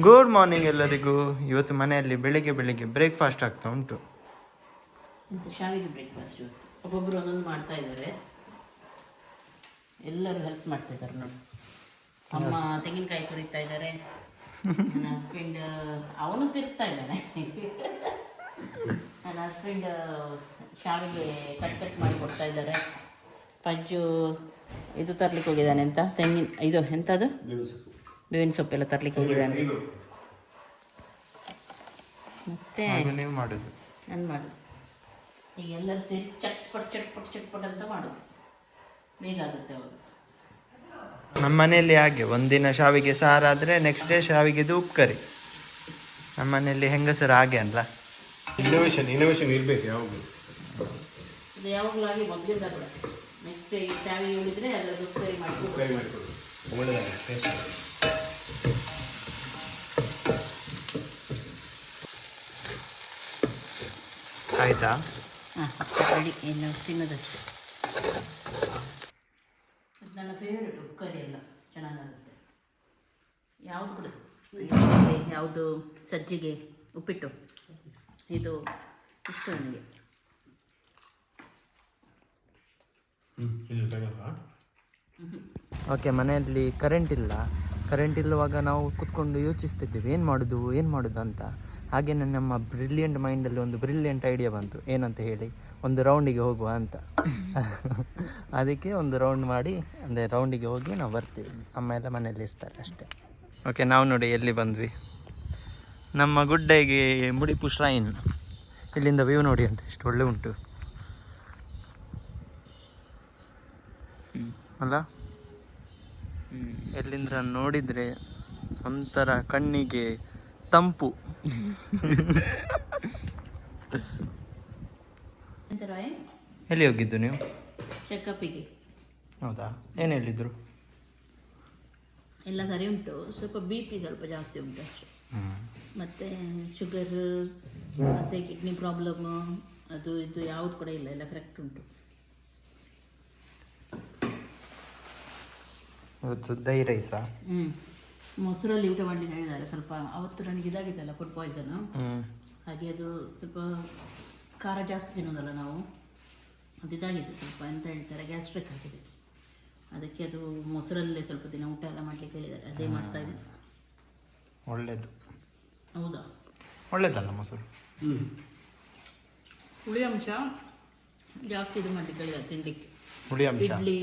Good morning ಎಲ್ಲರಿಗೂ. ಇವತ್ತು ಮನೆಯಲ್ಲಿ ಬೆಳಿಗ್ಗೆ ಬೆಳಿಗ್ಗೆ ಬ್ರೇಕ್ಫಾಸ್ಟ್ ಆಗ್ತಾ ಉಂಟು. ಶಾವಿಗೆ ಬ್ರೇಕ್ಫಾಸ್ಟ್ ಇವತ್ತು ಒಬ್ಬೊಬ್ಬರು ಒಂದೊಂದು ಮಾಡ್ತಾ ಇದ್ದಾರೆ. ಎಲ್ಲರೂ ಹೆಲ್ಪ್ ಮಾಡ್ತಾ ಇದ್ದಾರೆ ನೋಡಿ. ಅಮ್ಮ ತೆಂಗಿನಕಾಯಿ ತುರಿತಾ ಇದ್ದಾರೆ, ನನ್ನ ಹಸ್ಬೆಂಡ್ ಅವನು ತಿರುಗ್ತಾ ಇದ್ದಾನೆ, ನನ್ನ ಹಸ್ಬೆಂಡ್ ಶಾವಿಗೆ ಕಟ್ ಮಾಡಿ ಕೊಡ್ತಾ ಇದ್ದಾರೆ. ಪಜ್ಜು ಇದು ತರ್ಲಿಕ್ಕೆ ಹೋಗಿದ್ದಾನೆ ಅಂತ ಇದು ಎಂಥದ್ದು ಬೇವಿನ ಸೊಪ್ಪೆಲ್ಲ ತರ್ಲಿಕ್ಕೆ ಹೋಗಿದ್ದಾನೆ. ಮತ್ತೆ ನೀವು ಮಾಡೋದು ನಾನು ಮಾಡೋದು ಈಗ ಎಲ್ಲರೂ ಸೇರಿ ಚಟ್ಪಟ್ ಅಂತ ಮಾಡೋದು, ಬೇಗ ಆಗುತ್ತೆ ಅವಾಗ. ನಮ್ಮ ಮನೆಯಲ್ಲಿ ಹಾಗೆ ಒಂದಿನ ಶಾವಿಗೆ ಸಾರಾದರೆ ನೆಕ್ಸ್ಟ್ ಡೇ ಶಾವಿಗೆದು ಉಪ್ಪು ಕರಿ. ನಮ್ಮ ಮನೆಯಲ್ಲಿ ಹೆಂಗಸರು ಹಾಗೆ ಅಲ್ಲ. ಇನೋವೇಷನ್ ಇರಬೇಕು ಯಾವಾಗಲೂ. ಇದು ಯಾವಾಗಲೂ ಆಗಿ ಮೊದಲಿಂದ ಕೂಡ ನೆಕ್ಸ್ಟ್ ಡೇ ಶಾವಿಗೆ ಉಳಿದ್ರೆ ಅದರ ಉಪ್ಪು ಕರಿ ಮಾಡಿಕೊಡು. ಆಯಿತಾ? ಹಾಂ ರೆಡಿ. ಇನ್ನು ತಿನ್ನೋದಷ್ಟೇ. ನನ್ನ ಫೇವ್ರೇಟ್ ಉಪ್ಪು ಕರಿ ಎಲ್ಲ ಚೆನ್ನಾಗಾಗುತ್ತೆ. ಯಾವುದು ಕೂಡ ಯಾವುದು ಸಜ್ಜಿಗೆ ಉಪ್ಪಿಟ್ಟು ಇದು ಇಷ್ಟ ನನಗೆ. ಓಕೆ, ಮನೆಯಲ್ಲಿ ಕರೆಂಟ್ ಇಲ್ಲುವಾಗ ನಾವು ಕೂತ್ಕೊಂಡು ಯೋಚಿಸ್ತಿದ್ದೀವಿ ಏನು ಮಾಡೋದು ಅಂತ. ಹಾಗೆ ನಮ್ಮ ಬ್ರಿಲಿಯಂಟ್ ಮೈಂಡಲ್ಲಿ ಒಂದು ಬ್ರಿಲಿಯಂಟ್ ಐಡಿಯಾ ಬಂತು. ಏನಂತ ಹೇಳಿ, ಒಂದು ರೌಂಡಿಗೆ ಹೋಗುವ ಅಂತ. ಅದಕ್ಕೆ ಒಂದು ರೌಂಡ್ ಮಾಡಿ ಅಂದರೆ ರೌಂಡಿಗೆ ಹೋಗಿ ನಾವು ಬರ್ತೀವಿ. ಅಮ್ಮ ಎಲ್ಲ ಮನೆಯಲ್ಲಿ ಇರ್ತಾರೆ ಅಷ್ಟೇ. ಓಕೆ, ನಾವು ನೋಡಿ ಎಲ್ಲಿ ಬಂದ್ವಿ. ನಮ್ಮ ಗುಡ್ಡೆಗೆ ಮುಡಿಪು ಶ್ರೈನ್. ಇಲ್ಲಿಂದ ವ್ಯೂ ನೋಡಿ ಅಂತ ಎಷ್ಟು ಒಳ್ಳೆ ಉಂಟು ಅಲ್ಲ. ಎಲ್ಲಿಂದ ನೋಡಿದರೆ ಒಂಥರ ಕಣ್ಣಿಗೆ ತಂಪು. ಎಲ್ಲಿ ಹೋಗಿದ್ದು ನೀವು? ಚೆಕಪ್ಪಿಗೆ. ಹೌದಾ? ಏನು ಹೇಳಿದ್ರು? ಎಲ್ಲ ಸರಿ ಉಂಟು, ಸ್ವಲ್ಪ BP ಸ್ವಲ್ಪ ಜಾಸ್ತಿ ಉಂಟು ಅಷ್ಟೇ. ಮತ್ತು ಶುಗರ್ ಮತ್ತು ಕಿಡ್ನಿ ಪ್ರಾಬ್ಲಮ್ ಅದು ಇದು ಯಾವುದು ಕೂಡ ಇಲ್ಲ, ಎಲ್ಲ ಕರೆಕ್ಟ್ ಉಂಟು. ಇವತ್ತು ದಹಿ ರೈಸಾ? ಮೊಸರಲ್ಲಿ ಊಟ ಮಾಡಲಿಕ್ಕೆ ಹೇಳಿದ್ದಾರೆ. ಸ್ವಲ್ಪ ಅವತ್ತು ನನಗೆ ಇದಾಗಿದ್ದಲ್ಲ ಫುಡ್ ಪಾಯ್ಸನು, ಹಾಗೆ ಅದು ಸ್ವಲ್ಪ ಖಾರ ಜಾಸ್ತಿ ತಿನ್ನೋದಲ್ಲ ನಾವು, ಅದು ಇದಾಗಿದೆ ಸ್ವಲ್ಪ. ಎಂತ ಹೇಳ್ತಾರೆ, ಗ್ಯಾಸ್ಟ್ರಿಕ್ ಆಗಿದೆ. ಅದಕ್ಕೆ ಅದು ಮೊಸರಲ್ಲೇ ಸ್ವಲ್ಪ ದಿನ ಊಟ ಎಲ್ಲ ಮಾಡಲಿಕ್ಕೆ ಹೇಳಿದ್ದಾರೆ. ಅದೇ ಮಾಡ್ತಾ ಇದ್ದೀನಿ. ಒಳ್ಳೇದು. ಹೌದಾ? ಒಳ್ಳೇದಲ್ಲ ಮೊಸರು. ಹುಳಿ ಅಂಶ ಜಾಸ್ತಿ ಇದು ಮಾಡಲಿಕ್ಕೆ ಹೇಳಿದ್ದಾರೆ ತಿಂಡಿಗೆ. ಹುಳಿ ಅಂಶ, ಇಡ್ಲಿ,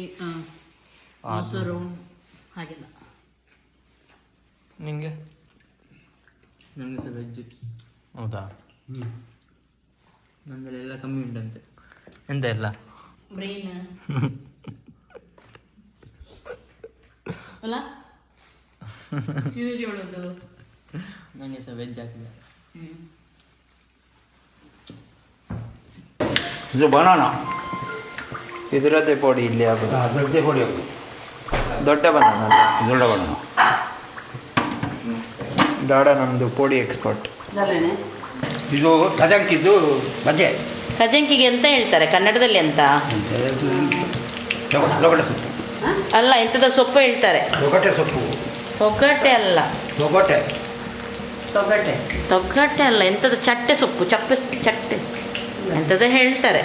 ಮೊಸರು ಹಾಗೆಲ್ಲ. ನಿಮಗೆ? ನನಗೆ ಸಹ ವೆಜ್. ಹೌದಾ? ನಂದಲ್ಲೆಲ್ಲ ಕಮ್ಮಿ ಉಂಟಂತೆ. ಎಂತ ಎಲ್ಲ? ಬ್ರೈನ್ ಅಲ್ಲ ಕಿವಿಗೆ ಒಳದು. ನನಗೆ ಸಹ ವೆಜ್ ಹಾಕಿಲ್ಲ. ಇದು ಬನಾನಾ, ಇದರದ್ದೇ ಪೊಡಿ ಇಲ್ಲಿ ಆಗೋದು. ಅದರದ್ದೇ ಹೊಡಿ ಆಗೋದು. ದೊಡ್ಡ ಬನಾನ ಅಲ್ಲ, ದೊಡ್ಡ ಬನಾನಾ. ಡಾಡಾ ನಮ್ಮದು ಪೊಡಿ ಎಕ್ಸ್ಪರ್ಟ್. ಅದಲ್ಲೇನೆ ಇದು ಖಜಂಕಿದ್ದು ಬಜೆ. ಖಜಂಕಿಗೆ ಎಂತ ಹೇಳ್ತಾರೆ ಕನ್ನಡದಲ್ಲಿ? ಅಂತ ಲೊಗಟೆ ಸೊಪ್ಪು ಅಲ್ಲ, ಎಂಥದ ಸೊಪ್ಪು ಹೇಳ್ತಾರೆ. ಲೊಗಟೆ ಸೊಪ್ಪು. ತೊಗಟೆ ಅಲ್ಲ, ಲೊಗಟೆ ತೊಗಟೆ ಅಲ್ಲ, ಎಂಥದ್ದು ಚಟ್ಟೆ ಸೊಪ್ಪು, ಚಟ್ಟೆ ಎಂಥದ್ದು ಹೇಳ್ತಾರೆ.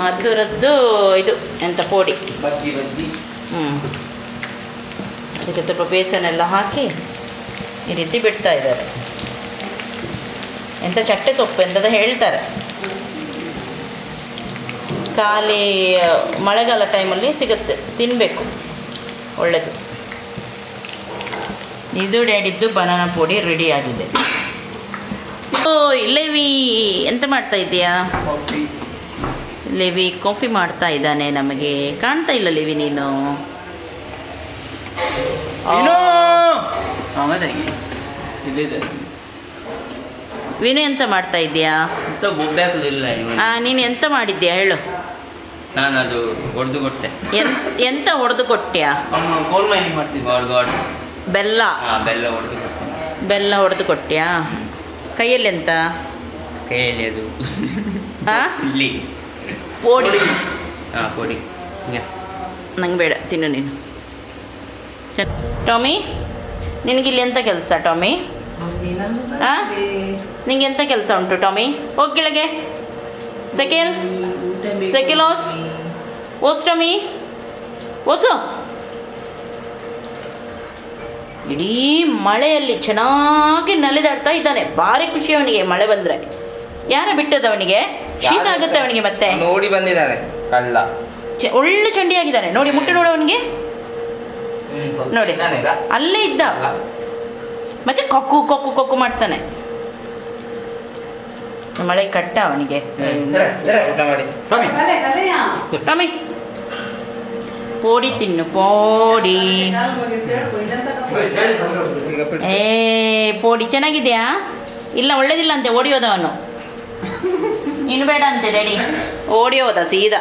ಅದರದ್ದು ಇದು ಎಂಥ ಪೋಡಿ. ಬಜ್ಜಿ ಅದಕ್ಕೆ ಸ್ವಲ್ಪ ಬೇಸನೆಲ್ಲ ಹಾಕಿ ಈ ರೀತಿ ಬಿಡ್ತಾ ಇದ್ದಾರೆ. ಎಂಥ ಚಟ್ಟೆ ಸೊಪ್ಪು ಎಂಥದ್ದು ಹೇಳ್ತಾರೆ. ಖಾಲಿ ಮಳೆಗಾಲ ಟೈಮಲ್ಲಿ ಸಿಗುತ್ತೆ, ತಿನ್ನಬೇಕು, ಒಳ್ಳೆಯದು. ಇದು ಡ್ಯಾಡಿದ್ದು ಬನಾನಾ ಪುಡಿ ರೆಡಿ ಆಗಿದೆ. ಓ ಲೆವಿ ಎಂತ ಮಾಡ್ತಾ ಇದ್ದೀಯಾ? ಲೆವಿ ಕಾಫಿ ಮಾಡ್ತಾ ಇದ್ದಾನೆ. ನಮಗೆ ಕಾಣ್ತಾ ಇಲ್ಲ ಲೆವಿ ನೀನು. ವಿನು ಎಂತ ಮಾಡ್ತಾ ಇದ್ದೀಯಾ? ಬೊಬ್ಬೆ ಹಾಕುದಿಲ್ಲ. ನೀನು ಎಂತ ಮಾಡಿದ್ಯಾ ಹೇಳು. ನಾನು ಅದು ಹೊಡೆದು ಕೊಟ್ಟೆ. ಎಂತ ಹೊಡೆದು ಕೊಟ್ಟ್ಯಾ? ಕೋಲ್ ಮೈನಿಂಗ್ ಮಾಡ್ತೀನಿ. ಬೆಲ್ಲ ಹೊಡೆದು ಕೊಟ್ಟೆ. ಬೆಲ್ಲ ಹೊಡೆದು ಕೊಟ್ಟ್ಯಾ? ಕೈಯಲ್ಲಿ ಎಂತ? ಕೈಯಲ್ಲಿ ಅದು ಇಲ್ಲಿ ಪೋಡಿ. ಪೋಡಿ. ನಂಗೆ ಬೇಡ, ತಿನ್ನು ನೀನು. ಟಾಮಿ ನಿನಗಿಲ್ಲಿ ಎಂಥ ಕೆಲಸ ಟಾಮಿ? ಹಾಂ, ನಿಂಗೆ ಎಂಥ ಕೆಲಸ ಉಂಟು ಟಾಮಿ? ಹೋಗಿ ಕೆಳಗೆ. ಸೆಕೆಲ್ ಓಸ್ ಟಾಮಿ, ಓಸು. ಇಡೀ ಮಳೆಯಲ್ಲಿ ಚೆನ್ನಾಗಿ ನಲಿದಾಡ್ತಾ ಇದ್ದಾನೆ. ಭಾರಿ ಖುಷಿ ಅವನಿಗೆ ಮಳೆ ಬಂದರೆ. ಯಾರ ಬಿಟ್ಟದ ಅವನಿಗೆ? ಶೀತ ಆಗುತ್ತೆ ಅವನಿಗೆ ಮತ್ತೆ. ನೋಡಿ ಬಂದಿದ್ದಾನೆ ಕಳ್ಳ. ಒಳ್ಳೆ ಚಂಡಿಯಾಗಿದ್ದಾನೆ ನೋಡಿ, ಮುಟ್ಟಿ ನೋಡು ಅವನಿಗೆ. ನೋಡಿ ಅಲ್ಲೇ ಇದ್ದ, ಮತ್ತೆ ಕೊಕ್ಕು ಕೊಕ್ಕು ಕೊಕ್ಕು ಮಾಡ್ತಾನೆ. ಮಳೆ ಕಟ್ಟ ಅವನಿಗೆ. ಊಟ ಮಾಡಿ ಟಾಮಿ ಪೋಡಿ ತಿನ್ನು, ಪೋಡಿ. ಪೋಡಿ ಚೆನ್ನಾಗಿದೆಯಾ? ಇಲ್ಲ ಒಳ್ಳೇದಿಲ್ಲ ಅಂತೆ, ಓಡಿ ಹೋದವನು. ಇನ್ನು ಬೇಡ ಅಂತೆ ಡ್ಯಾಡಿ, ಓಡಿ ಹೋದ ಸೀದಾ.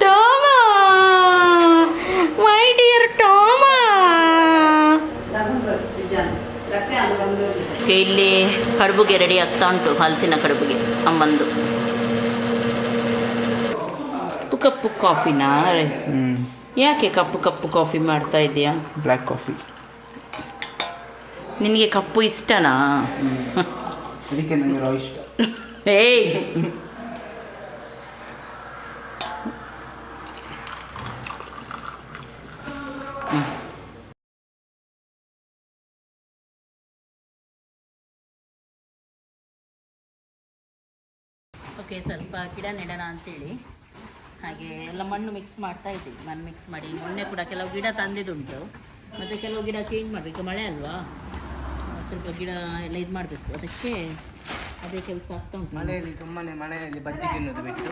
ಟಾಮಾ, ಮೈ ಡಿಯರ್ ಟಾಮಾ. ಇಲ್ಲಿ ಕಡುಬುಗೆ ರೆಡಿ ಆಗ್ತಾ ಉಂಟು, ಹಲಸಿನ ಕಡುಬುಗೆ ಅಮ್ಮಂದು. ಕಪ್ಪು ಕಾಫಿನಾ? ಯಾಕೆ ಕಪ್ಪು ಕಾಫಿ ಮಾಡ್ತಾ ಇದೆಯಾ? Black coffee. ನಿನಗೆ ಕಪ್ಪು ಇಷ್ಟನಾ? ಅದಕ್ಕೆ ನನಗೆ ರಾವ್ ಇಷ್ಟ. ಏಯ್, ಓಕೆ, ಸ್ವಲ್ಪ ಗಿಡ ನೆಡೋಣ ಅಂತೇಳಿ ಹಾಗೆ ಎಲ್ಲ ಮಣ್ಣು ಮಿಕ್ಸ್ ಮಾಡ್ತಾ ಇದ್ದೀವಿ. ಮಣ್ಣು ಮಿಕ್ಸ್ ಮಾಡಿ ಮೊನ್ನೆ ಕೂಡ ಕೆಲವು ಗಿಡ ತಂದಿದ್ದುಂಟು, ಮತ್ತು ಕೆಲವು ಗಿಡ ಚೇಂಜ್ ಮಾಡಬೇಕು. ಮಳೆ ಅಲ್ವಾ, ಸ್ವಲ್ಪ ಗಿಡ ಎಲ್ಲ ಇದು ಮಾಡಬೇಕು. ಅದಕ್ಕೆ ಅದೇ ಕೆಲಸ ಆಗ್ತಾ ಉಂಟು. ಮಳೆಯಲ್ಲಿ ಬಜ್ಜಿ ತಿನ್ನೋದು ಬಿಟ್ಟು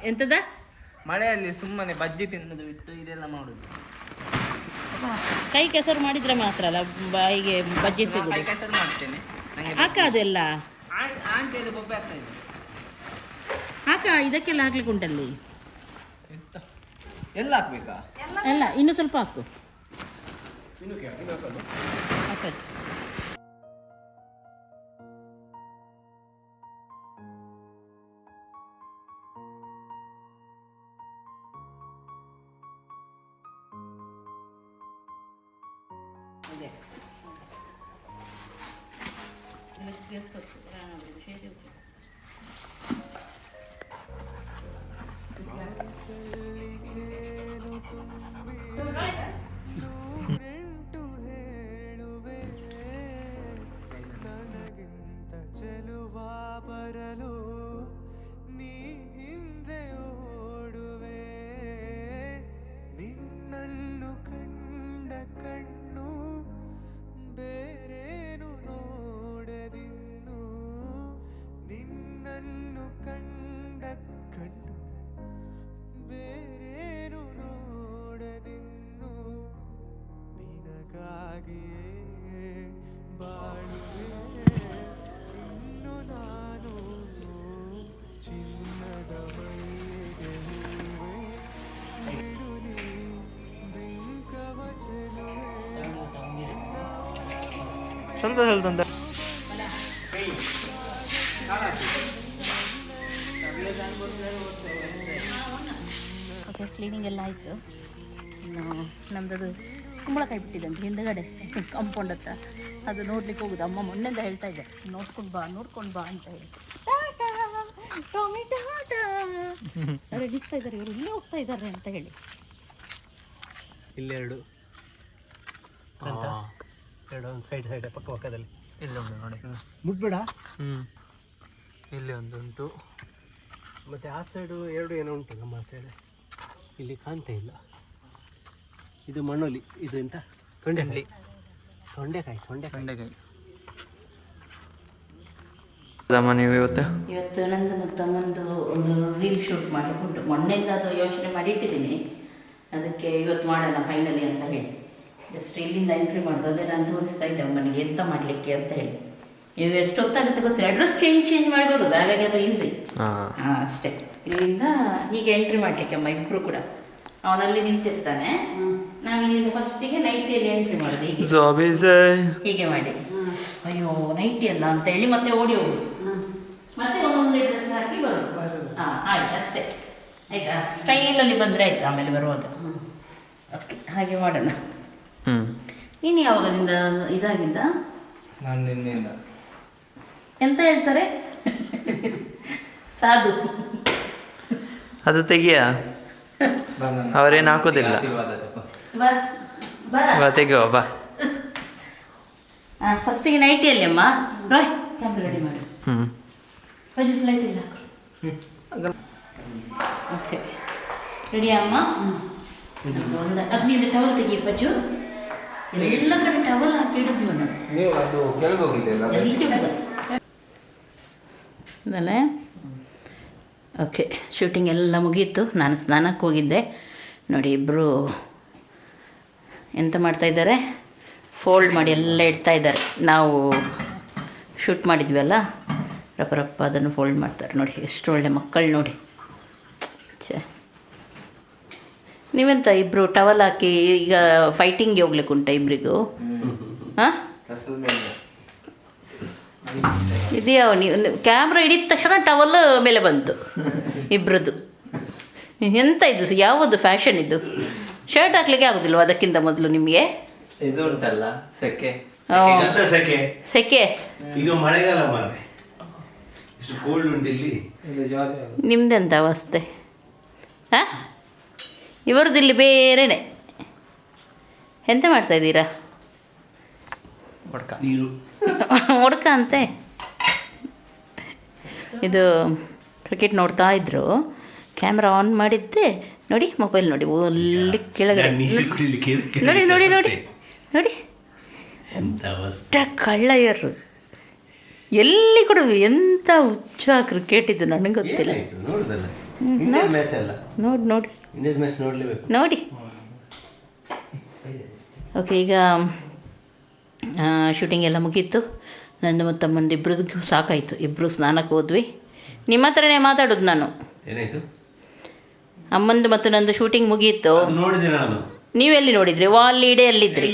ಎಂಥದ? ಮಳೆಯಲ್ಲಿ ಸುಮ್ಮನೆ ಬಜ್ಜಿ ತಿನ್ನೋದು ಬಿಟ್ಟು ಇದೆಲ್ಲ ಮಾಡೋದು. ಕೈ ಕೆಸರು ಮಾಡಿದರೆ ಮಾತ್ರ ಅಲ್ಲ ಬಾಯಿಗೆ ಬಜ್ಜಿ ಸಿಗೋದು. ಕೆಸರು ಮಾಡ್ತೇನೆ. ಹಾಕ ಅದೆಲ್ಲ ಆಂಟಿಯಲ್ಲಿ ಬೊಬ್ಬೆ ಆಗ್ತಾ ಇದೆ. ಹಾಕ, ಇದಕ್ಕೆಲ್ಲ ಹಾಕ್ಲಿಕ್ಕೆ ಉಂಟಲ್ಲಿ. ಎಲ್ಲ ಹಾಕ್ಬೇಕಾ? ಎಲ್ಲ ಇನ್ನೂ ಸ್ವಲ್ಪ ಹಾಕು. ಸರಿ. ಬರಲು ನೀ ಹಿಂದೆ ಓಡುವೆ, ನಿನ್ನನ್ನು ಕಂಡ ಕಣ್ಣು ಬೇರೇನು ನೋಡದಿನ್ನು, ನಿನ್ನನ್ನು ಕಂಡ ಕಣ್ಣು ಬೇರೇನು ನೋಡದಿನ್ನು, ನಿನಗಾಗಿಯೇ ಬಾಳುವೆ ಇನ್ನು ನಾನು, ಚಿನ್ನದ ಮೈಗೆ ಹೂವೆ ಬಿಡು ನೀ ಬಿಂಕವ ಚೆಲುವೆ. ಸ್ವಲ್ಪ ಅಂತ ಓಕೆ, ಕ್ಲೀನಿಂಗ್ ಎಲ್ಲ ಆಯಿತು. ಇನ್ನು ನಮ್ಮದು ಕುಂಬಳಕಾಯಿ ಬಿಟ್ಟಿದ್ದಂತೆ ಹಿಂದಗಡೆ ಕಾಂಪೌಂಡ್ ಹತ್ರ, ಅದು ನೋಡ್ಲಿಕ್ಕೆ ಹೋಗುದು. ಅಮ್ಮ ಮೊನ್ನೆಯಿಂದ ಹೇಳ್ತಾ ಇದ್ದೆ, ನೋಡ್ಕೊಂಡು ಬಾ ಅಂತ ಹೇಳಿ. ಟಾಟಾ ಟಾಮಿ ಟಾಟಾ ರೆಡಿಸ್ತಾ ಇದ್ದಾರೆ ಇವರು, ಇಲ್ಲೇ ಹೋಗ್ತಾ ಇದ್ದಾರೆ ಅಂತ ಹೇಳಿ. ಇಲ್ಲೆರಡು ಒಂದು ಸೈಡ್ ಪಕ್ಕದಲ್ಲಿ ಇಲ್ಲೊಂದು ನೋಡಿ, ಮುಟ್ಬೇಡ. ಇಲ್ಲಿ ಒಂದು ಉಂಟು, ಮತ್ತು ಆ ಸೈಡು ಎರಡು ಏನೋ ಉಂಟು. ನಮ್ಮ ಆ ಸೈಡ್ ಇಲ್ಲಿ ಕಾಣ್ತಾ ಇಲ್ಲ. ಇದು ಮಣ್ಣೊಲಿ, ಇದು ಎಂತ ತೊಂಡೆಕಾಯಿ. ನೀವು ಇವತ್ತು ನಂದು ಮತ್ತು ಅಮ್ಮಂದು ಒಂದು ರೀಲ್ ಶೂಟ್ ಮಾಡಲಿಕ್ಕೆ ಉಂಟು. ಮೊನ್ನೆಯಿಂದ ಅದು ಯೋಚನೆ ಮಾಡಿ ಇಟ್ಟಿದ್ದೀನಿ, ಅದಕ್ಕೆ ಇವತ್ತು ಮಾಡೋಣ ಫೈನಲಿ ಅಂತ ಹೇಳಿ. ಜಸ್ಟ್ ಇಲ್ಲಿಂದ ಎಂಟ್ರಿ ಮಾಡೋದು, ಅದೇ ನಾನು ತೋರಿಸ್ತಾ ಇದ್ದೆ ಅಮ್ಮನಿಗೆ ಎಂತ ಮಾಡಲಿಕ್ಕೆ ಅಂತ ಹೇಳಿ. ನೀವು ಎಷ್ಟು ಹೊತ್ತಾಗುತ್ತೆ ಗೊತ್ತಿಲ್ಲ, ಅಡ್ರೆಸ್ ಚೇಂಜ್ ಮಾಡಿ ಬರೋದು, ಹಾಗಾಗಿ ಅದು ಈಸಿ. ಹಾಂ ಅಷ್ಟೇ. ಇಲ್ಲಿಂದ ಹೀಗೆ ಎಂಟ್ರಿ ಮಾಡಲಿಕ್ಕೆ ಅಮ್ಮ ಇಬ್ಬರು ಕೂಡ. ಅವನಲ್ಲಿ ನಿಂತಿರ್ತಾನೆ, ನಾವಿಲ್ಲಿಂದ ಫಸ್ಟಿಗೆ ನೈಟಿಯಲ್ಲಿ ಎಂಟ್ರಿ ಮಾಡೋದು. ಹೀಗೆ ಮಾಡಿ, ಅಯ್ಯೋ ನೈಟಿ ಅಲ್ಲ ಅಂತ ಹೇಳಿ ಮತ್ತೆ ಓಡಿ ಹೋಗುದು, ಮತ್ತೆ ಒಂದೊಂದೇ ಡ್ರೆಸ್ ಹಾಕಿ ಬರೋದು. ಹಾಂ ಆಯ್ತು, ಅಷ್ಟೇ ಆಯ್ತಾ. ಸ್ಟೈಲಲ್ಲಿ ಬಂದರೆ ಆಯ್ತು ಆಮೇಲೆ ಬರುವಾಗ. ಓಕೆ, ಹಾಗೆ ಮಾಡೋಣ. ಹ್ಞೂ ನೀನು ಯಾವಾಗದಿಂದ ಇದಾಗಿದ್ದ? ನಾನು ನಿನ್ನೆಯಿಂದ ಎಂತ ಹೇಳ್ತಾರೆ ಸಾಧು. ಅದು ತೆಗಿಯ ಅವರೇನು ಹಾಕೋದಿಲ್ಲ. ಬಾ ಬರ ಬಾ ತೆಗಿಯೋ ಬಾ. ಫಸ್ಟಿಗೆ ನೈಟಿಯಲ್ಲಿ ಅಮ್ಮ ರಾಯ್ ಕ್ಯಾಮ್ರಾ ರೆಡಿ ಮಾಡಿ. ಹ್ಞೂ ಲೈಟ್ ಇಲ್ಲ. ಓಕೆ ರೆಡಿಯಾ ಅಮ್ಮ? ಅಗ್ನಿಯಿಂದ ಟವಲ್ ತೆಗಿ ಪಜ್ಜು. ಎಲ್ಲ ಕಡೆ ಟವಲ್ ಹಾಕಿ ಇಡಿದ್ವಿ ನಾವು. ನೀವು ಅದು ಕೆಳಗೆ ಹೋಗಿದ್ದೆಲ್ಲ ಈಚೆ ಹೋದ ಅದಲ್ಲೇ. ಓಕೆ ಶೂಟಿಂಗ್ ಎಲ್ಲ ಮುಗೀತು. ನಾನು ಸ್ನಾನಕ್ಕೆ ಹೋಗಿದ್ದೆ. ನೋಡಿ ಇಬ್ಬರು ಎಂತ ಮಾಡ್ತಾಯಿದ್ದಾರೆ, ಫೋಲ್ಡ್ ಮಾಡಿ ಎಲ್ಲ ಇಡ್ತಾ ಇದ್ದಾರೆ. ನಾವು ಶೂಟ್ ಮಾಡಿದ್ವಿ ಅಲ್ಲ, ರಪ್ಪ ಅದನ್ನು ಫೋಲ್ಡ್ ಮಾಡ್ತಾರೆ. ನೋಡಿ ಎಷ್ಟು ಒಳ್ಳೆ ಮಕ್ಕಳು ನೋಡಿ. ಛೇ, ನೀವೆಂತ ಇಬ್ಬರು ಟವಲ್ ಹಾಕಿ ಈಗ ಫೈಟಿಂಗ್ಗೆ ಹೋಗ್ಲಿಕ್ಕೆ ಉಂಟ ಇಬ್ಬರಿಗೂ? ಹಾಂ ಇದೆಯಾ? ನೀವು ಕ್ಯಾಮ್ರಾ ಹಿಡಿದ ತಕ್ಷಣ ಟವಲ್ ಮೇಲೆ ಬಂತು ಇಬ್ಬರದ್ದು. ಎಂತ ಇದು ಯಾವುದು ಫ್ಯಾಷನ್ ಇದು? ಶರ್ಟ್ ಹಾಕ್ಲಿಕ್ಕೆ ಆಗೋದಿಲ್ವ ಅದಕ್ಕಿಂತ ಮೊದಲು ನಿಮಗೆ? ಇದು ಉಂಟಲ್ಲ ಸೆಕೆ. ಸೆಕೆ ಈಗ ಮಳೆಗಾಲ ಮಾರೆ, ಇಷ್ಟು ಕೋಲ್ಡ್ ಉಂಟು ಇಲ್ಲಿ. ನಿಮ್ದೆಂತ ಅವಸ್ಥೆ? ಹಾಂ ಇವರದ್ದು ಇಲ್ಲಿ ಬೇರೆನೆ. ಎಂತ ಮಾಡ್ತಾಯಿದ್ದೀರಾ? ನೀರು ಹೊಡ್ಕ ಅಂತೆ. ಇದು ಕ್ರಿಕೆಟ್ ನೋಡ್ತಾ ಇದ್ರು, ಕ್ಯಾಮ್ರಾ ಆನ್ ಮಾಡಿದ್ದೆ. ನೋಡಿ ಮೊಬೈಲ್ ನೋಡಿ ಅಲ್ಲಿ ಕೆಳಗಡೆ ನೋಡಿ ನೋಡಿ ನೋಡಿ ನೋಡಿ ಅಷ್ಟ ಕಳ್ಳಯ್ಯರು ಎಲ್ಲಿ ಕೂಡ. ಎಂಥ ಹುಚ್ಚ ಕ್ರಿಕೆಟ್ ಇದು ನನಗೆ ಗೊತ್ತಿಲ್ಲ. ನೋಡಿ ನೋಡಿ ನೋಡಿ. ಓಕೆ ಈಗ ಶೂಟಿಂಗ್ ಎಲ್ಲ ಮುಗೀತು. ನಂದು ಮತ್ತು ತಮ್ಮಂದು ಇಬ್ಬರದ್ದು ಸಾಕಾಯಿತು. ಇಬ್ಬರು ಸ್ನಾನಕ್ಕೆ ಹೋದ್ವಿ. ನಿಮ್ಮ ಹತ್ರನೇ ಮಾತಾಡೋದು ನಾನು. ಏನಾಯ್ತು? ಅಮ್ಮಂದು ಮತ್ತು ನಂದು ಶೂಟಿಂಗ್ ಮುಗೀತು. ನೋಡಿದೆ ನಾನು. ನೀವೆಲ್ಲಿ ನೋಡಿದ್ರಿ? ವಾಲ್ ಇಡೇ ಅಲ್ಲಿದ್ರಿ,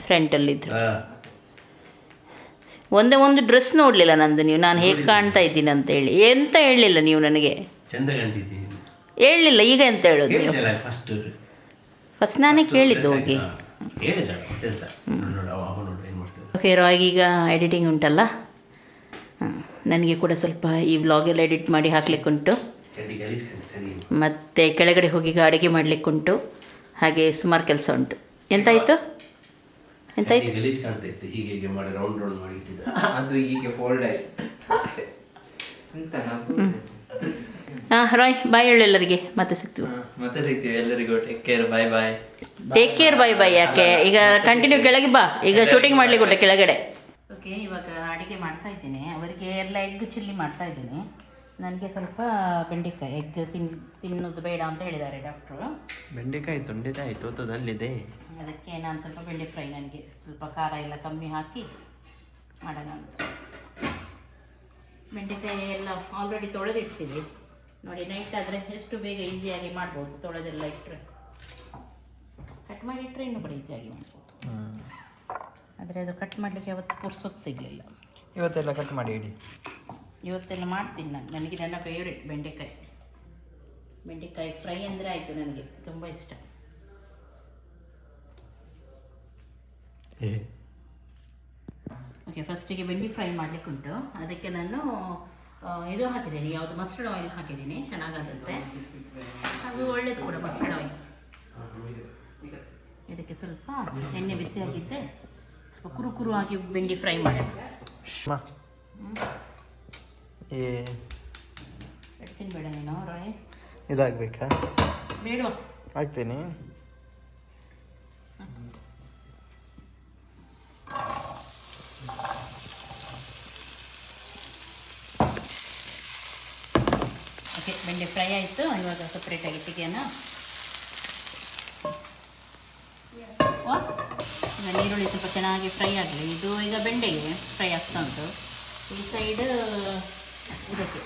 ಫ್ರಂಟಲ್ಲಿದ್ದರು. ಒಂದೇ ಒಂದು ಡ್ರೆಸ್ ನೋಡಲಿಲ್ಲ ನಂದು ನೀವು, ನಾನು ಹೇಗೆ ಕಾಣ್ತಾ ಇದ್ದೀನಿ ಅಂತೇಳಿ. ಎಂತ ಹೇಳಲಿಲ್ಲ ನೀವು ನನಗೆ. ಚಂದ ಕಾಣ್ತಿದ್ದೀನಿ ಹೇಳಲಿಲ್ಲ. ಈಗ ಎಂತ ಹೇಳೋದು ನೀವು? ಫಸ್ಟ್ ನಾನೇ ಕೇಳಿದ್ದು ಹೋಗಿ. ಓಕೆ ರಾಯ್, ಈಗ ಎಡಿಟಿಂಗ್ ಉಂಟಲ್ಲ, ನನಗೆ ಕೂಡ ಸ್ವಲ್ಪ ಈ ವ್ಲಾಗೆಲ್ಲ ಎಡಿಟ್ ಮಾಡಿ ಹಾಕ್ಲಿಕ್ಕುಂಟು. ಮತ್ತು ಕೆಳಗಡೆ ಹೋಗಿ ಈಗ ಅಡುಗೆ ಮಾಡಲಿಕ್ಕುಂಟು. ಹಾಗೆ ಸುಮಾರು ಕೆಲಸ ಉಂಟು. ಎಂತಾಯಿತು ಎಂತಾಯಿತು? ಅದು ಈಗ ಫೋಲ್ಡ್ ಆಯ್ತು. ಹಾಂ ರಾಯ್, ಬಾಯ್ ಹೇಳು ಎಲ್ಲರಿಗೆ. ಮತ್ತೆ ಸಿಗ್ತೀವಿ. ಮತ್ತೆ ಸಿಗ್ತೀವಿ ಎಲ್ಲರಿಗೂ. ಟೇಕ್ ಕೇರ್, ಬಾಯ್ ಬಾಯ್. ಟೇಕ್ ಕೇರ್, ಬಾಯ್ ಬಾಯ್. ಯಾಕೆ ಈಗ ಕಂಟಿನ್ಯೂ ಕೆಳಗೆ ಬಾ, ಈಗ ಶೂಟಿಂಗ್ ಮಾಡ್ಲಿಕ್ಕೆ ಉಂಟು ಕೆಳಗಡೆ. ಓಕೆ, ಇವಾಗ ಅಡುಗೆ ಮಾಡ್ತಾ ಇದ್ದೀನಿ. ಅವರಿಗೆ ಎಲ್ಲ ಎಗ್ ಚಿಲ್ಲಿ ಮಾಡ್ತಾ ಇದ್ದೀನಿ. ನನಗೆ ಸ್ವಲ್ಪ ಬೆಂಡೆಕಾಯಿ ಎಗ್ ತಿನ್ನೋದು ಬೇಡ ಅಂತ ಹೇಳಿದ್ದಾರೆ ಡಾಕ್ಟ್ರು. ಬೆಂಡೆಕಾಯಿ ತೊಂಡೆದಾಯಿತು ತೋಟದಲ್ಲಿದೆ. ಅದಕ್ಕೆ ನಾನು ಸ್ವಲ್ಪ ಬೆಂಡೆ ಫ್ರೈ, ನನಗೆ ಸ್ವಲ್ಪ ಖಾರ ಎಲ್ಲ ಕಮ್ಮಿ ಹಾಕಿ ಮಾಡೋಣ ಅಂತ. ಬೆಂಡೆಕಾಯಿ ಎಲ್ಲ ಆಲ್ರೆಡಿ ತೊಳೆದಿಡ್ಸಿದೆ ನೋಡಿ. ನೈಟ್ ಆದರೆ ಎಷ್ಟು ಬೇಗ ಈಸಿಯಾಗಿ ಮಾಡ್ಬೋದು. ತೊಳೆದೆಲ್ಲ ಇಟ್ಟರೆ, ಕಟ್ ಮಾಡಿ ಇಟ್ಟರೆ ಇನ್ನೂ ಕೂಡ ಈಸಿಯಾಗಿ ಮಾಡ್ಬೋದು. ಆದರೆ ಅದು ಕಟ್ ಮಾಡಲಿಕ್ಕೆ ಅವತ್ತು ಪುರ್ಸೊತ್ತು ಸಿಗಲಿಲ್ಲ. ಇವತ್ತೆಲ್ಲ ಕಟ್ ಮಾಡಿ ಇಡಿ. ಇವತ್ತೆಲ್ಲ ಮಾಡ್ತೀನಿ ನಾನು. ನನಗೆ ನನ್ನ ಫೇವ್ರೆಟ್ ಬೆಂಡೆಕಾಯಿ. ಬೆಂಡೆಕಾಯಿ ಫ್ರೈ ಅಂದರೆ ಆಯಿತು, ನನಗೆ ತುಂಬ ಇಷ್ಟ. ಓಕೆ, ಫಸ್ಟಿಗೆ ಬೆಂಡೆ ಫ್ರೈ ಮಾಡಲಿಕ್ಕೆ ಉಂಟು. ಅದಕ್ಕೆ ನಾನು ಇದು ಹಾಕಿದ್ದೀನಿ, ಯಾವುದು ಮಸ್ಟರ್ಡ್ ಆಯಿಲ್ ಹಾಕಿದ್ದೀನಿ, ಚೆನ್ನಾಗಾಗುತ್ತೆ. ಅದು ಒಳ್ಳೇದು ಕೂಡ ಮಸ್ಟರ್ಡ್ ಆಯಿಲ್. ಇದಕ್ಕೆ ಸ್ವಲ್ಪ ಎಣ್ಣೆ ಬಿಸಿಯಾಗಿದ್ದೆ, ಸ್ವಲ್ಪ ಕುರು ಆಗಿ ಬೆಂಡೆ ಫ್ರೈ ಮಾಡೋಣ. ಎಡ್ತೀನಿ ಬೇಡ ನೀನು ರಾಯ್? ಇದಾಗಬೇಕಾ? ಬೇಡವಾ? ಹಾಕ್ತೀನಿ. ಓಕೆ, ಬೆಂಡೆ ಫ್ರೈ ಆಯಿತು. ಇವಾಗ ಸಪ್ರೇಟಾಗಿ ತೆಗೆಯೋಣ. ಈಗ ನೀರುಳ್ಳಿ ಸ್ವಲ್ಪ ಚೆನ್ನಾಗಿ ಫ್ರೈ ಆಗಲಿ. ಇದು ಈಗ ಬೆಂಡೆಗೆ ಫ್ರೈ ಆಗ್ತಾ ಉಂಟು. ಈ ಸೈಡ್ ಇದಕ್ಕೆ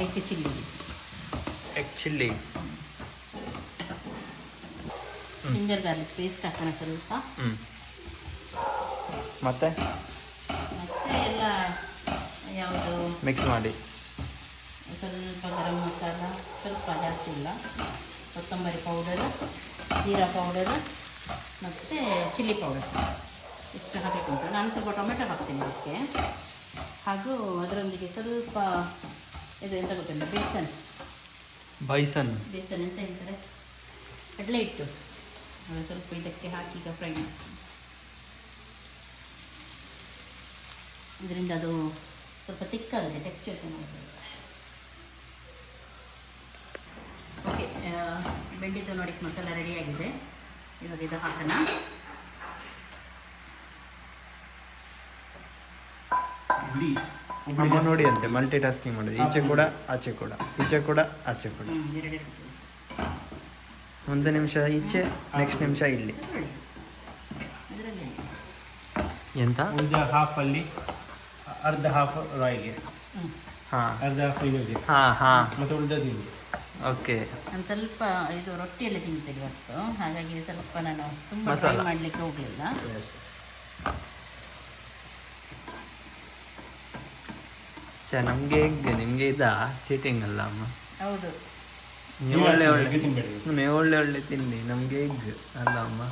egg chilli. Egg chilli, ginger garlic paste ಹಾಕೋಣ ಸ್ವಲ್ಪ. ಮತ್ತೆ ಎಲ್ಲ ಯಾವುದು ಮಿಕ್ಸ್ ಮಾಡಿ. ಸ್ವಲ್ಪ ಗರಂ ಮಸಾಲ, ಸ್ವಲ್ಪ ಜಾಸ್ತಿ ಇಲ್ಲ, ಕೊತ್ತಂಬರಿ ಪೌಡರು, ಜೀರಾ ಪೌಡರ್ ಮತ್ತು ಚಿಲ್ಲಿ ಪೌಡರ್ ಇಷ್ಟು ಹಾಕಬೇಕು. ನಾನು ಸ್ವಲ್ಪ ಟೊಮೆಟೊ ಹಾಕ್ತೀನಿ ಇದಕ್ಕೆ. ಹಾಗೂ ಅದರೊಂದಿಗೆ ಸ್ವಲ್ಪ ಇದು ಎಂತ ಗೊತ್ತಿಲ್ಲ, ಬೇಸನ್ ಎಂತ ಹೇಳ್ತಾರೆ, ಕಡಲೆ ಹಿಟ್ಟು, ಅದು ಸ್ವಲ್ಪ ಇದಕ್ಕೆ ಹಾಕಿ ಈಗ ಫ್ರೈ ಮಾಡಿ. ಇದರಿಂದ ಅದು ಸ್ವಲ್ಪ ತಿಕ್ಕಾಗಿದೆ, ಟೆಕ್ಸ್ಚರ್ ಚೆನ್ನಾಗಿದೆ. ಓಕೆ, ಬೆಂಡಿದ್ದು ನೋಡಿ ಮಸಾಲ ರೆಡಿಯಾಗಿದೆ. ಇವಾಗ ಇದು ಹಾಕೋಣ. ಅಮ್ಮ ನೋಡಿ ಅಂತೆ ಮಲ್ಟಿ ಟಾಸ್ಕಿಂಗ್ ಮಾಡೋದು, ಈಚೆ ಕೂಡ ಆಚೆ ಕೂಡ, ಈಚೆ ಕೂಡ ಆಚೆ ಕೂಡ. ಒಂದು ನಿಮಿಷ ಈಚೆ, ನೆಕ್ಸ್ಟ್ ನಿಮಿಷ ಇಲ್ಲಿ. ಇದರಲ್ಲಿ ಎಂತ ಒಂದು ಹಾಫಲ್ಲಿ ಅರ್ಧ ಹಾಫ್ ರಾಯಿಗೆ, ಹಾಂ ಅರ್ಧ ಹಾಫ್ ಇನ್ನೊಂದು, ಹಾಂ ಮತ್ತು ಉಳಿದದಿಲ್ಲ. ಓಕೆ. ನಾನು ಸ್ವಲ್ಪ ಇದು ರೊಟ್ಟಿಯಲ್ಲಿ ತಿಂತೇನೆ ಇವತ್ತು, ಹಾಗಾಗಿ ಸ್ವಲ್ಪ ನಾನು ತುಂಬ ಫ್ರೈ ಮಸಾಲ ಮಾಡಲಿಕ್ಕೆ ಹೋಗಲಿಲ್ಲ. ನಮಗೆ ಹೇಗೆ ನಿಮಗೆ ಇದಾ ಚೀಟಿಂಗ್ ಅಲ್ಲ ಅಮ್ಮ? ಹೌದು, ನೀವು ಒಳ್ಳೆ ತಿನ್ಬೇಡಿ. ನೀವು ಒಳ್ಳೆ ತಿನ್ನಿ, ನಮಗೆ ಹೇಗೆ ಅಲ್ಲ ಅಮ್ಮ?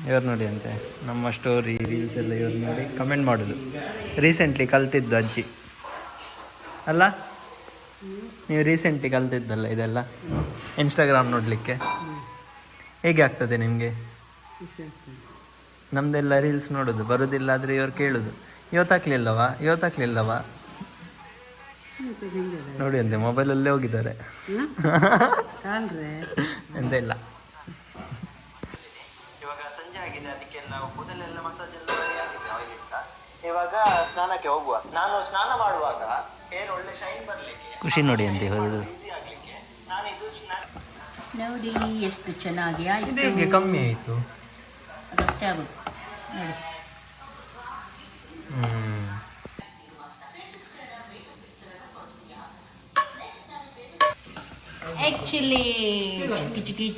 ಇವ್ರು ನೋಡಿ ಅಂತೆ ನಮ್ಮ ಸ್ಟೋರಿ ರೀಲ್ಸ್ ಎಲ್ಲ ಇವ್ರು ನೋಡಿ ಕಮೆಂಟ್ ಮಾಡೋದು. ರೀಸೆಂಟ್ಲಿ ಕಲ್ತಿದ್ದು ಅಜ್ಜಿ ಅಲ್ಲ, ನೀವು ರೀಸೆಂಟ್ಲಿ ಕಲ್ತಿದ್ದಲ್ಲ ಇದೆಲ್ಲ ಇನ್ಸ್ಟಾಗ್ರಾಮ್ ನೋಡಲಿಕ್ಕೆ. ಹೇಗೆ ಆಗ್ತದೆ ನಿಮಗೆ? ನಮ್ಮದೆಲ್ಲ ರೀಲ್ಸ್ ನೋಡೋದು ಬರೋದಿಲ್ಲ, ಆದರೆ ಇವ್ರು ಕೇಳೋದು ಇವತ್ತಾಗ್ಲಿಲ್ಲವಾ ನೋಡಿ ಅಂತೆ ಮೊಬೈಲಲ್ಲೇ ಹೋಗಿದ್ದಾರೆ. ಎಂತ ಇಲ್ಲ. ಇವಾಗ ಸಂಜೆ ಆಗಿದೆ, ಅದಕ್ಕೆಲ್ಲ ಕೂದಲೆಲ್ಲ ಮಸಾಜ್ ಎಲ್ಲ ರೆಡಿ ಆಗಿದೆ ಆಯಿಲಿಂದ. ಇವಾಗ ಸ್ನಾನಕ್ಕೆ ಹೋಗುವ. ನಾನು ಸ್ನಾನ ಮಾಡುವಾಗ ಹೇರ್ ಒಳ್ಳೆ ಶೈನ್ ಬರಲಿಕ್ಕೆ ಖುಷಿ ನೋಡಿ ಅಂತ ಹೇಳೋದು. ನೋಡಿ ಎಷ್ಟು ಚೆನ್ನಾಗಿ ಆಯಿತು. ಇದು ಹೇಗೆ ಕಮ್ಮಿ ಆಯಿತು? ಅದಷ್ಟೇ ಆಗುತ್ತೆ ನೋಡಿ. ಆ್ಯಕ್ಚುಲಿ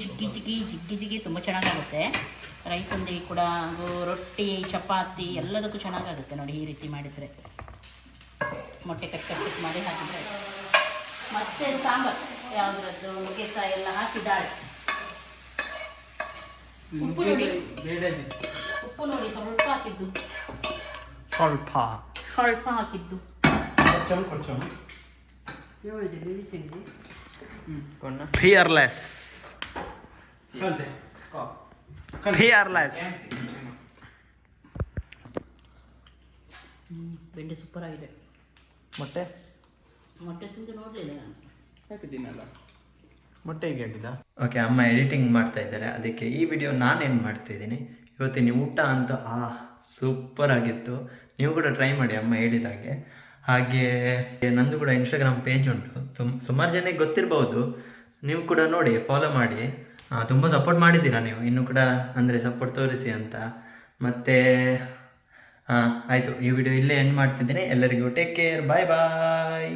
ಚಿಕ್ಕಿ ತುಂಬ ಚೆನ್ನಾಗಾಗುತ್ತೆ. ರೈಸ್ ಒಂದಿಗೆ ಕೂಡ, ಹಾಗೂ ರೊಟ್ಟಿ ಚಪಾತಿ ಎಲ್ಲದಕ್ಕೂ ಚೆನ್ನಾಗಾಗುತ್ತೆ ನೋಡಿ ಈ ರೀತಿ ಮಾಡಿದರೆ. ಮೊಟ್ಟೆ ಕಟ್ ಮಾಡಿ ಹಾಕಿದರೆ. ಮತ್ತು ಸಾಂಬಾರು ಯಾವುದ್ರದ್ದು ನುಗ್ಗೆಕಾಯಿ ಎಲ್ಲ ಹಾಕಿದ್ದಾಳೆ. ಉಪ್ಪು ನೋಡಿ ಸ್ವಲ್ಪ ಹಾಕಿದ್ದು, ಸ್ವಲ್ಪ ಹಾಕಿದ್ದು. ಫಿಯರ್ಲೆಸ್. ಬೆಂಡೆ ಸೂಪರ್ ಆಗಿದೆ. ಮೊಟ್ಟೆ ತಿಂದು ನೋಡಲಿಲ್ಲ ನಾನು. ಮೊಟ್ಟೆ ಹೇಗೆ ಆಗಿದ? ಓಕೆ, ಅಮ್ಮ ಎಡಿಟಿಂಗ್ ಮಾಡ್ತಾ ಇದ್ದಾರೆ, ಅದಕ್ಕೆ ಈ ವಿಡಿಯೋ ನಾನೇನು ಮಾಡ್ತಿದ್ದೀನಿ. ಇವತ್ತಿನ ಊಟ ಅಂತೂ ಸೂಪರ್ ಆಗಿತ್ತು. ನೀವು ಕೂಡ ಟ್ರೈ ಮಾಡಿ ಅಮ್ಮ ಹೇಳಿದಾಗೆ. ಹಾಗೆ ನಂದು ಕೂಡ ಇನ್ಸ್ಟಾಗ್ರಾಮ್ ಪೇಜ್ ಉಂಟು, ಸುಮಾರು ಜನಕ್ಕೆ ಗೊತ್ತಿರ್ಬೋದು. ನೀವು ಕೂಡ ನೋಡಿ, ಫಾಲೋ ಮಾಡಿ. ತುಂಬ ಸಪೋರ್ಟ್ ಮಾಡಿದ್ದೀರಾ ನೀವು, ಇನ್ನೂ ಕೂಡ ಅಂದರೆ ಸಪೋರ್ಟ್ ತೋರಿಸಿ ಅಂತ. ಮತ್ತು ಆಯಿತು, ಈ ವಿಡಿಯೋ ಇಲ್ಲೇ ಎಂಡ್ ಮಾಡ್ತಿದ್ದೀನಿ. ಎಲ್ಲರಿಗೂ ಟೇಕ್ ಕೇರ್, ಬಾಯ್ ಬಾಯ್.